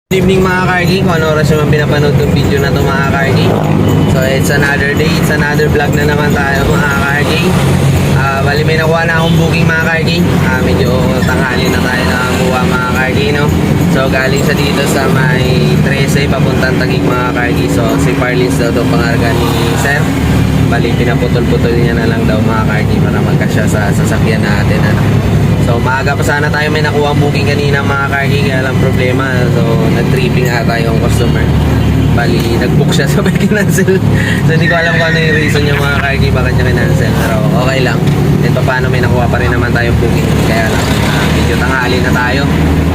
Good evening mga Kargi, kung ano oras naman pinapanood ng video na ito mga Kargi. So it's another day, it's another vlog na naman tayo mga Kargi. Bali may nakuha na akong booking mga Kargi. Medyo tanghali na tayo nakakuha mga Kargi, no? So galing sa dito sa may 13 papuntang Taguig mga Kargi. So si Parlins daw itong pangarga ni Sir. Bali pinaputol-putol niya na lang daw mga Kargi para magkasya sa sasakyan natin, ano? So maaga pa sana tayo may nakuha ang booking kanina mga Kargi, kaya lang problema. So nag-tripping ata yung customer. Bali nag-book siya sabay kinancel. So hindi ko alam kung ano yung reason yung mga Kargi bakit niya kinancel. Pero okay lang. Ito paano may nakuha pa rin naman tayong booking. Kaya lang medyo tanghali na tayo.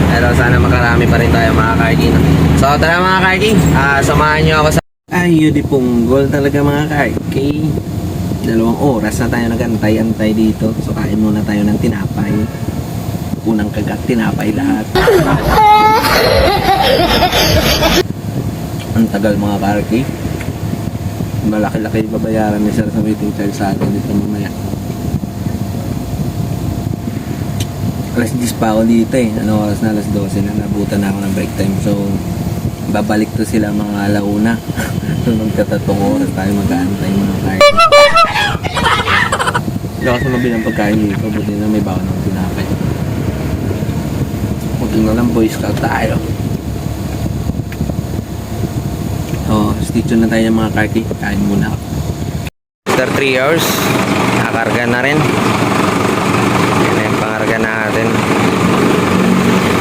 Pero sana makarami pa rin tayo mga Kargi, no? So tara mga Kargi, samahan nyo ako sa ayun di punggol talaga mga Kargi. 2 oras na tayo nag-antay-antay dito. So kain muna tayo ng tinapay. Unang kagat, tinapay lahat. Ang tagal mga Karki. Malaki-laki babayaran ni Sir sa waiting charge sa atin dito mamaya. Alas 10 pa ako dito eh. Ano oras na? Alas 12 na. Nabutan na ako ng break time. So babalik to sila mga alauna. So magkatatong oras tayo mag-aantay mga Karki. Hindi ako sa mabilang pagkain dito. Buti na may bawang ng tinapay. Huwag na lang boy scout tayo. So stay tuned na tayo ng mga Karki. Kain muna ako. After 3 hours nakakarga na rin. Yan na yung pangarga natin.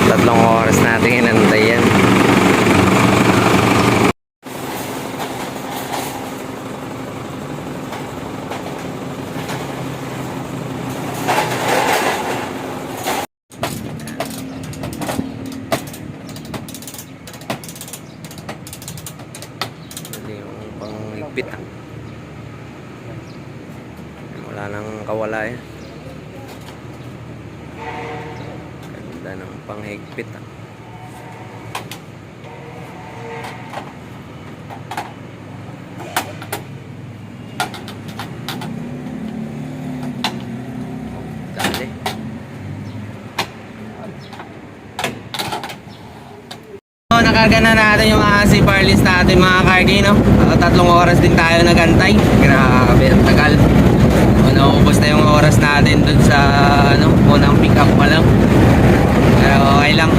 3 oras natin inantay yan. Pangigpit wala nang kawala eh. Ganda ng panghigpit dali. Nakarga na natin yung mga si Parlins natin mga Kargi, no? 3 oras din tayo nagantay. Grabe, ang tagal. Naubos na yung oras natin dun sa unang pick up pa lang. Pero okay lang,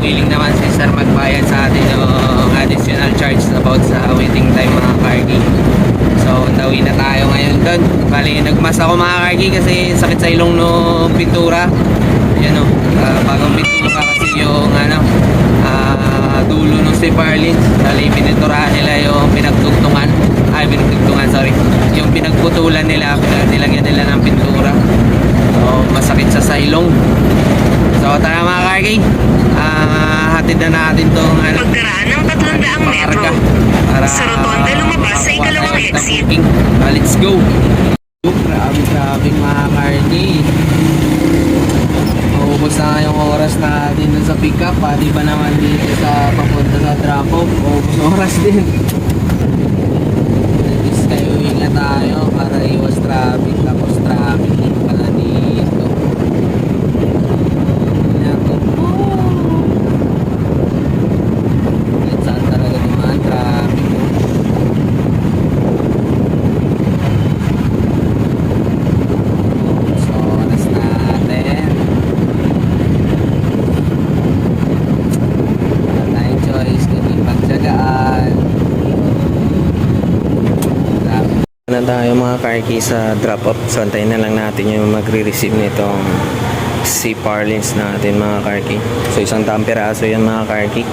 willing naman si Sir magbayad sa atin yung additional charge about sa waiting time mga Kargi. So nawi na tayo ngayon dun. Bali nagmas ako mga Kargi kasi sakit sa ilong no pintura. Yan o, bagong pintura kasi yung dulo ng si Parlins. Dali piniturahan nila yung pinagtugtungan. Yung pinagputulan nila, nilagyan nila ng pintura. So masakit sa sailong. So tara mga Kargi, hatid na natin itong pagkaraan ng 300 metro sa rotonda lumabas sa ikalawang exit. Let's go. Grabe mga Kargi. Ubus na yung oras natin dun sa pick up, pati pa naman dito sa papunta sa drop off. Ubus oras din. Skyway na tayo para iwas traffic, tapos traffic din pala dito. Saan talaga naman traffic? So oras natin. Wala tayong choice kundi pagtsagaan. Na tayo mga Karki sa drop-off. So antayin na lang natin yung magre-receive nitong si Parlins natin mga Karki. So 100 piraso yan mga Karki.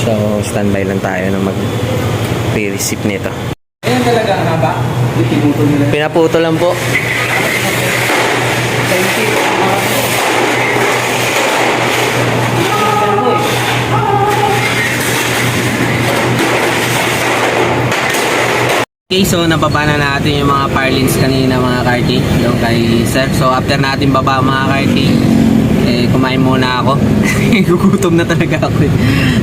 So standby lang tayo na mag-receive nito. Ayan talaga ang haba. Pinuputol nila. Pinaputol lang po. Okay, so nababa na natin yung mga Parlins kanina mga Karki, yung kay Sir. So after natin baba mga Karki, kumain muna ako. Gugutom na talaga ako.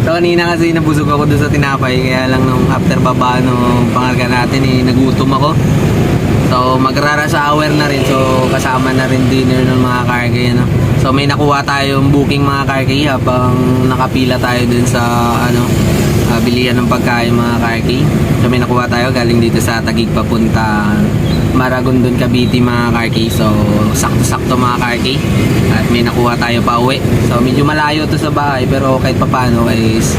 So kanina kasi nabusog ako dun sa tinapay, kaya lang nung after baba nung pangarga natin nagutom ako. So So magra-rush hour na rin, so kasama na rin dinner ng mga kargay, ano. So may nakuha tayong booking mga kargay habang nakapila tayo dun sa bilihan ng pagkain mga kargay. So may nakuha tayo galing dito sa Taguig papunta Maragondon, Cavite mga kargay. So sakto-sakto mga kargay. At may nakuha tayo pa uwi. So medyo malayo to sa bahay pero kahit papano is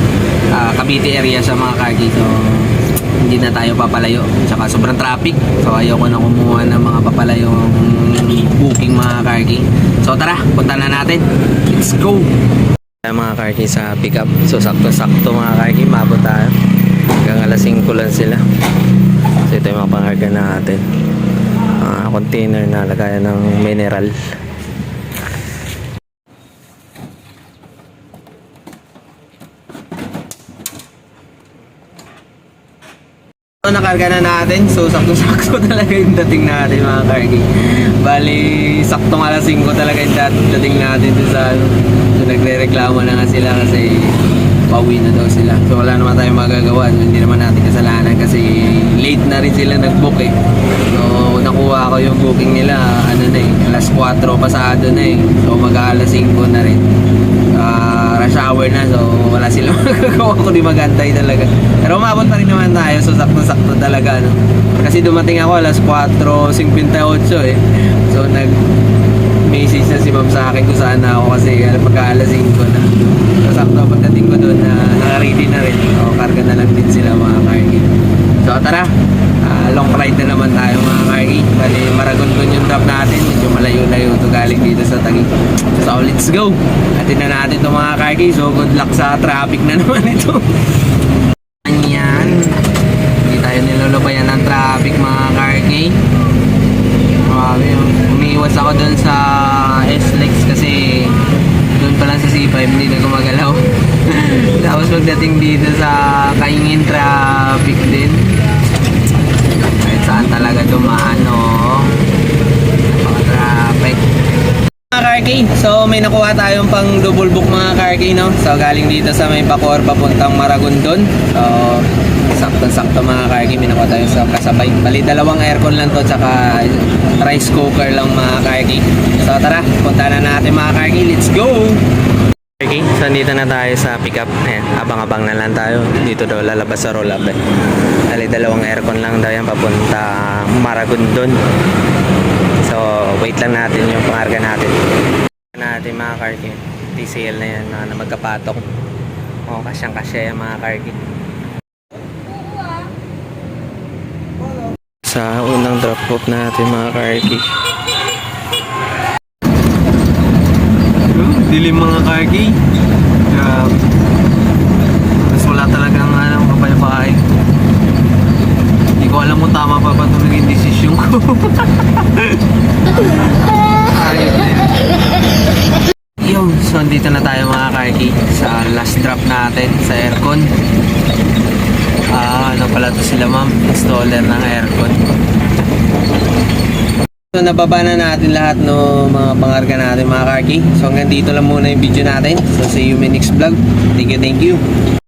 Cavite area sa mga kargay. So hindi na tayo papalayo. Tsaka sobrang traffic. So ayoko na kumuha ng mga papalayong booking mga kargay. So tara, punta na natin. Let's go! Mga kargay sa pick up. So sakto-sakto mga kargay, mabot tayo. Hanggang alas 5 lang sila. So ito yung mga pangarga natin. Container na lagayan ng mineral. So nakarga na natin. So sakto-sakto talaga yung dating natin mga kargi. Bali saktong alas 5 talaga yung dating natin dun sa so nagre-reklamo na nga sila kasi pauwi na daw sila. So wala naman tayong magagawa. Hindi naman natin kasalanan kasi late na rin sila nag-book eh. So nakuha ko yung booking nila alas 4 pasado na eh. So mag-alas 5 na rin. Rush hour na, so wala silang magagawa ko, di magantay talaga. Pero umabot pa rin naman tayo, so sakto-sakto talaga, no? Kasi dumating ako alas 4:58 eh. So nag-message na si ma'am sa akin kung saan na ako kasi pagka alas 5 na. So sakto pagdating ko doon, naka-ready na rin. So karga na lang din sila mga kargi. So tara, long ride na naman tayo mga kargi. Bali Maragondon yung drop natin, medyo malayo-layo ito galing dito sa Taguig. So let's go! Atin na natin ito mga kargi. So good luck sa traffic na naman ito. Yan, hindi tayo nilulubayan ng traffic mga kargi. Umiiwas ako dun sa SLEX kasi dun pa lang sa C5 hindi na gumagalaw. Tapos pagdating dito sa Kaingin, traffic din. Kahit saan talaga dumaan, no? Napaka-traffic. Mga kargay, so may nakuha tayong pang double book mga kargay, no? So galing dito sa may Bacoor papuntang Maragondon. So sakto-sakto mga kargay, may nakuha tayong sa kasabay. Bali dalawang aircon lang to, tsaka rice cooker lang mga kargay. So tara, punta na natin mga kargay. Let's go! Okay, so dito na tayo sa pick up. Ayan, abang-abang na lang tayo. Dito daw lalabas sa roll up eh. Dali dalawang aircon lang daw yan papunta Maragondon. So wait lang natin yung pangarga natin. Natin mga kargi. TCL na yan na magkapatok. O kasyang-kasya yung mga kargi. Sa unang drop off natin mga kargi. Dilim mga kargi. Mas wala talagang kapayapaan. Hindi ko alam kung tama pa ba ito naging desisyon ko. Ayun din. Yo, so dito na tayo mga kargi sa last drop natin sa aircon. Ano pala to sila ma'am? Installer ng aircon. So nababa na natin lahat no mga pangarga natin mga kargi. So hanggang dito lang muna yung video natin. So see you in my next vlog. Thank you.